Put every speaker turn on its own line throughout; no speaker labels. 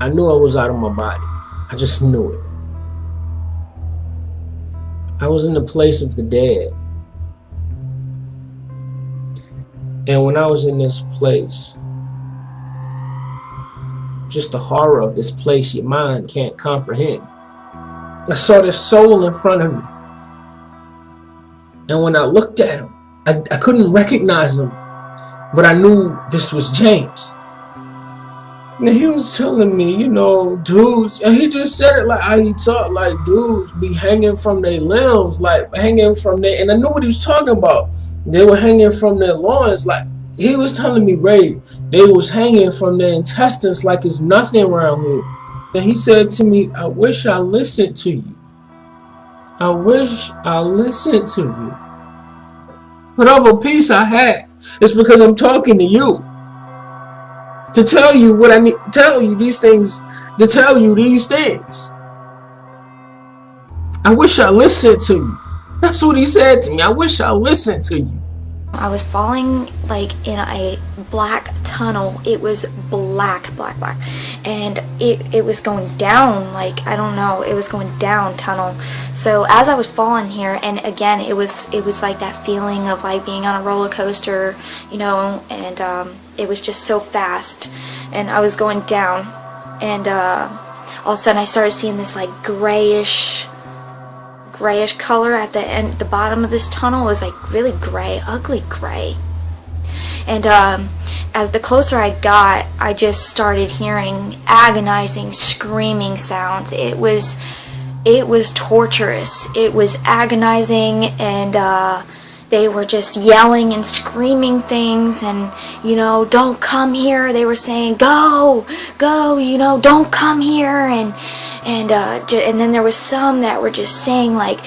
I knew I was out of my body. I just knew it. I was in the place of the dead. And when I was in this place, just the horror of this place your mind can't comprehend. I saw this soul in front of me. And when I looked at him, I couldn't recognize him, but I knew this was James. And he was telling me, you know, dudes, and he just said it like how he talked, like dudes be hanging from their limbs, like hanging from their, and I knew what he was talking about. They were hanging from their loins, like he was telling me, Ray, they was hanging from their intestines like it's nothing around here. And he said to me, I wish I listened to you. I wish I listened to you. Whatever peace I have, it's because I'm talking to you. To tell you what I need to tell you these things, to tell you these things. I wish I listened to you. That's what he said to me. I wish I listened to you.
I was falling like in a black tunnel. It was black. And it was going down, like, I don't know, it was going down tunnel. So as I was falling here, and again, it was like that feeling of like being on a roller coaster, you know, and it was just so fast. And I was going down, and all of a sudden I started seeing this like grayish color at the end, the bottom of this tunnel. It was like really gray, ugly gray. And as the closer I got, I just started hearing agonizing, screaming sounds. It was torturous. It was agonizing, and they were just yelling and screaming things, and, you know, don't come here. They were saying, go, you know, don't come here, and then there was some that were just saying like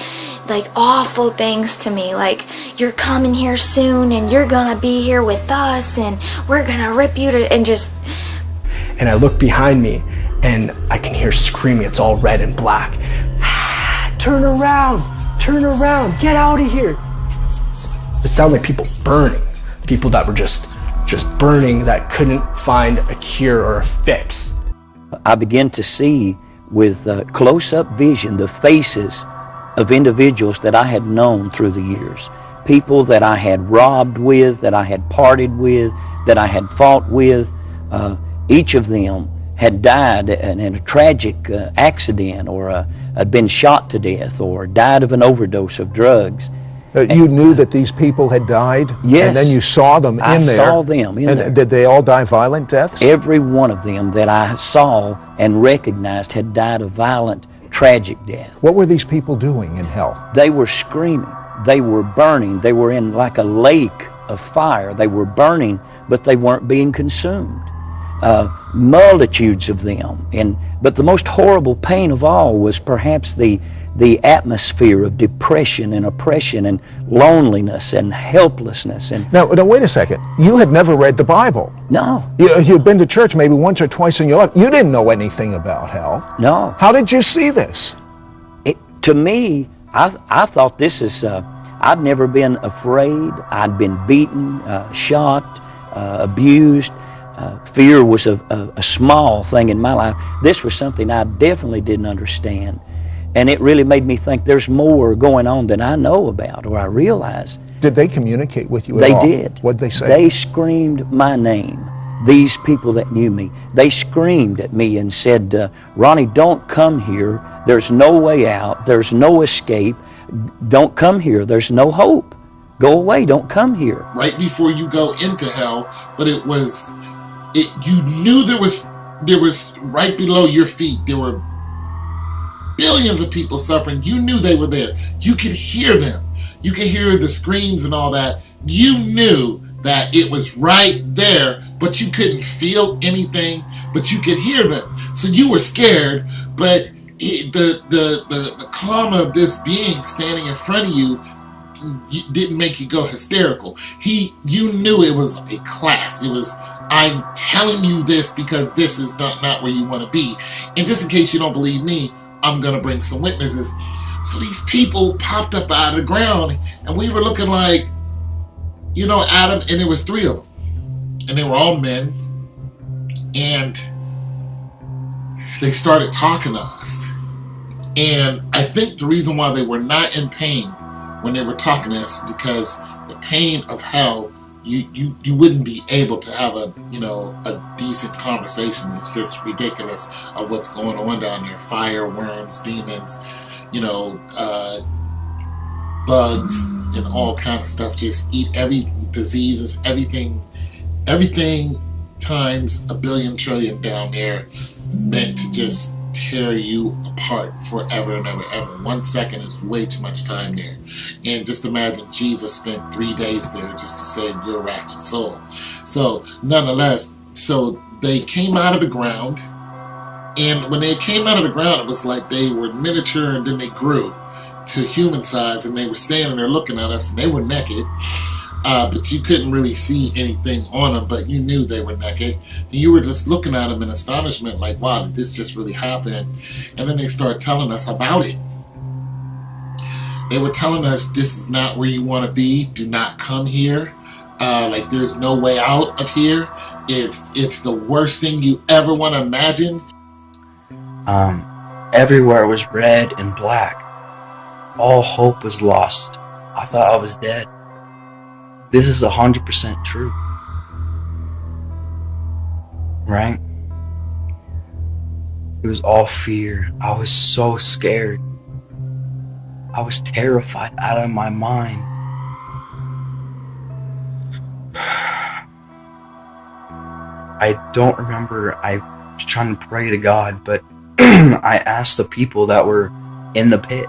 awful things to me, like, you're coming here soon, and you're gonna be here with us, and we're gonna rip you to, and just.
And I look behind me, and I can hear screaming. It's all red and black. Turn around, get out of here. It sounded like people burning, people that were just burning, that couldn't find a cure or a fix.
I began to see with close-up vision the faces of individuals that I had known through the years, people that I had robbed with, that I had parted with, that I had fought with. Each of them had died in a tragic accident, or had been shot to death, or died of an overdose of drugs.
You knew that these people had died?
Yes.
And then you saw them in there?
I saw them in there.
And did they all die violent deaths?
Every one of them that I saw and recognized had died a violent, tragic death.
What were these people doing in hell?
They were screaming. They were burning. They were in like a lake of fire. They were burning, but they weren't being consumed. Multitudes of them. But the most horrible pain of all was perhaps the atmosphere of depression and oppression and loneliness and helplessness. And
now wait a second. You had never read the Bible.
No.
You'd been to church maybe once or twice in your life. You didn't know anything about hell.
No.
How did you see this?
To me, I thought this is, I'd never been afraid. I'd been beaten, shot, abused. Fear was a small thing in my life. This was something I definitely didn't understand. And it really made me think there's more going on than I know about or I realize.
Did they communicate with you at all?
They did.
What'd they say?
They screamed my name. These people that knew me, they screamed at me and said, Ronnie, don't come here. There's no way out. There's no escape. Don't come here. There's no hope. Go away. Don't come here.
Right before you go into hell, but you knew there was right below your feet, there were billions of people suffering. You knew they were there. You could hear them. You could hear the screams and all that. You knew that it was right there, but you couldn't feel anything, but you could hear them. So you were scared, but the calm of this being standing in front of you didn't make you go hysterical. You knew it was a class. It was, I'm telling you this because this is not where you want to be. And just in case you don't believe me, I'm going to bring some witnesses. So these people popped up out of the ground, and we were looking like, you know, Adam, and there was 3 of them. And they were all men. And they started talking to us. And I think the reason why they were not in pain when they were talking to us is because the pain of hell, you wouldn't be able to have a decent conversation. It's just ridiculous of what's going on down there. Fire, worms, demons, bugs, and all kind of stuff. Just eat every diseases, everything times a billion trillion down there, meant to just tear you apart forever and ever. 1 second is way too much time there. And just imagine Jesus spent 3 days there just to save your ratchet soul. So nonetheless, they came out of the ground, and when they came out of the ground, it was like they were miniature, and then they grew to human size, and they were standing there looking at us, and they were naked. But you couldn't really see anything on them, but you knew they were naked. And you were just looking at them in astonishment, like, wow, did this just really happen? And then they started telling us about it. They were telling us, this is not where you want to be. Do not come here. Like, there's no way out of here. It's the worst thing you ever want to imagine.
Everywhere was red and black. All hope was lost. I thought I was dead. This is 100% true. Right? It was all fear. I was so scared. I was terrified out of my mind. I don't remember. I was trying to pray to God, but I asked the people that were in the pit.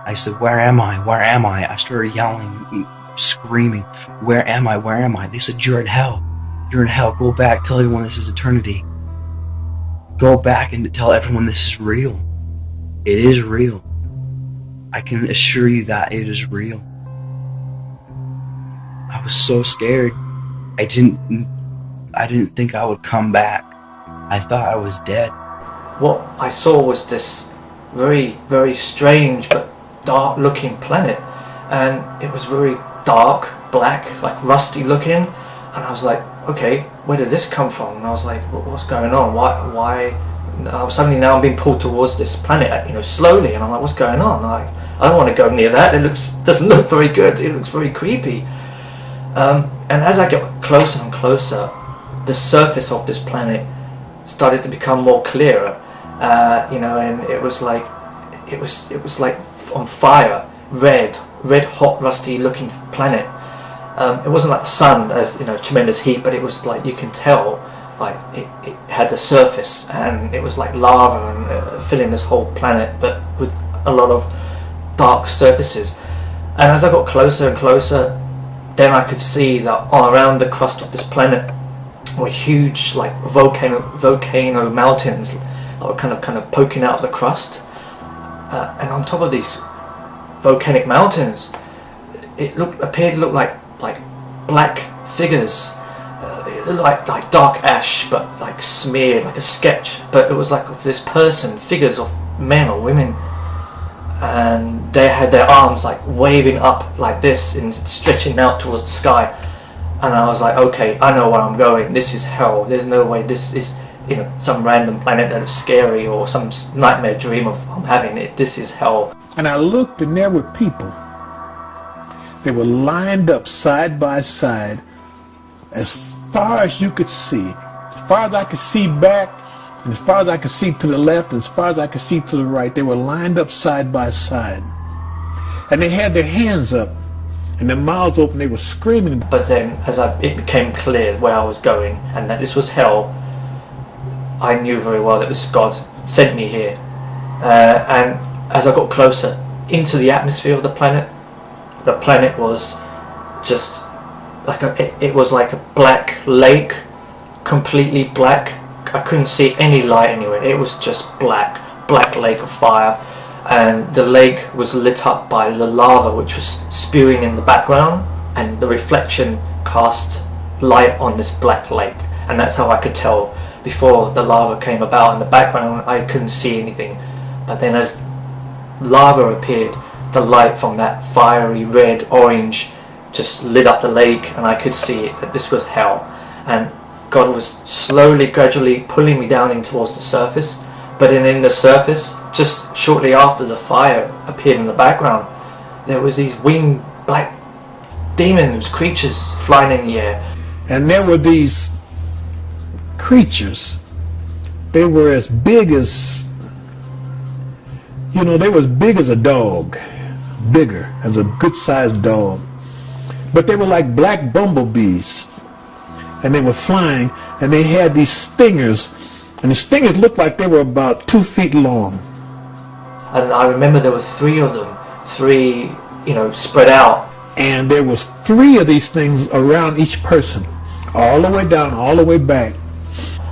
I said, where am I? Where am I? I started yelling, screaming, where am I? Where am I? They said, you're in hell. You're in hell. Go back. Tell everyone this is eternity. Go back and tell everyone this is real. It is real. I can assure you that it is real. I was so scared. I didn't think I would come back. I thought I was dead.
What I saw was this very, very strange but dark looking planet, and it was very dark, black, like rusty looking, and I was like, okay, where did this come from? And I was like, what's going on? Why? Suddenly now I'm being pulled towards this planet, slowly, and I'm like, what's going on? Like, I don't want to go near that. It doesn't look very good. It looks very creepy. And as I get closer and closer, the surface of this planet started to become more clearer, and it was like on fire, red hot, rusty looking planet. It wasn't like the sun, as tremendous heat, but it was like, you can tell, like it had the surface, and it was like lava and filling this whole planet, but with a lot of dark surfaces. And as I got closer and closer, then I could see that all around the crust of this planet were huge, like volcano mountains that were kind of poking out of the crust, and on top of these volcanic mountains, it appeared to look like black figures. It looked like dark ash, but like smeared, like a sketch. But it was like of this person, figures of men or women, and they had their arms like waving up like this and stretching out towards the sky. And I was like, okay, I know where I'm going. This is hell. There's no way this is some random planet that is scary or some nightmare dream of I'm having it. This is hell.
And I looked, and there were people. They were lined up side by side, as far as you could see. As far as I could see back, and as far as I could see to the left, and as far as I could see to the right, they were lined up side by side. And they had their hands up and their mouths open. They were screaming.
But then, as it became clear where I was going and that this was hell, I knew very well that this God sent me here. And as I got closer into the atmosphere of the planet was just like it was like a black lake, completely black. I couldn't see any light anywhere. It was just black lake of fire, and the lake was lit up by the lava which was spewing in the background, and the reflection cast light on this black lake, and that's how I could tell. Before the lava came about in the background, I couldn't see anything, but then as lava appeared, the light from that fiery red orange just lit up the lake, and I could see it, that this was hell. And God was slowly, gradually pulling me down in towards the surface, But then in the surface, just shortly after the fire appeared in the background, there was these winged black demons, creatures flying in the air.
And there were these creatures. They were as big as, they were as big as a dog, bigger as a good-sized dog. But they were like black bumblebees, and they were flying, and they had these stingers, and the stingers looked like they were about 2 feet long.
And I remember there were 3 of them, 3, spread out.
And there was 3 of these things around each person, all the way down, all the way back.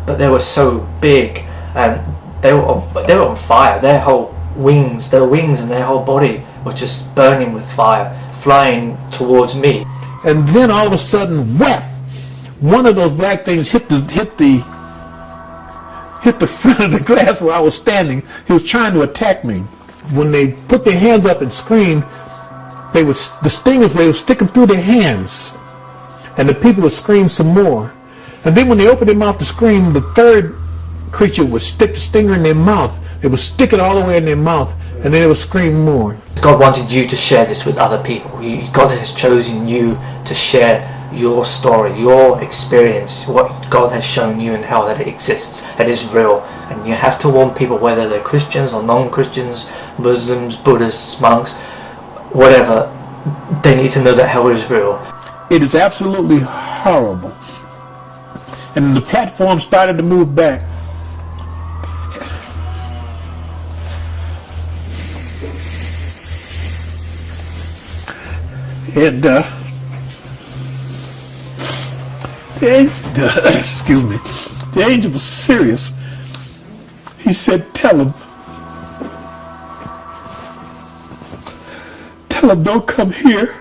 But they were so big, and they were on fire. Their wings and their whole body were just burning with fire, flying towards me.
And then all of a sudden, whap! One of those black things hit the front of the glass where I was standing. He was trying to attack me. When they put their hands up and screamed, the stingers would stick them through their hands, and the people would scream some more. And then when they opened their mouth to scream, the third creature would stick the stinger in their mouth. It would stick it all the way in their mouth, and then it would scream more.
God wanted you to share this with other people. God has chosen you to share your story, your experience, what God has shown you in hell, that it exists, that it is real. And you have to warn people, whether they're Christians or non-Christians, Muslims, Buddhists, monks, whatever, they need to know that hell is real.
It is absolutely horrible. And the platform started to move back. And the angel was serious. He said, tell him, don't come here.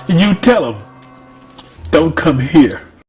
You tell him, don't come here.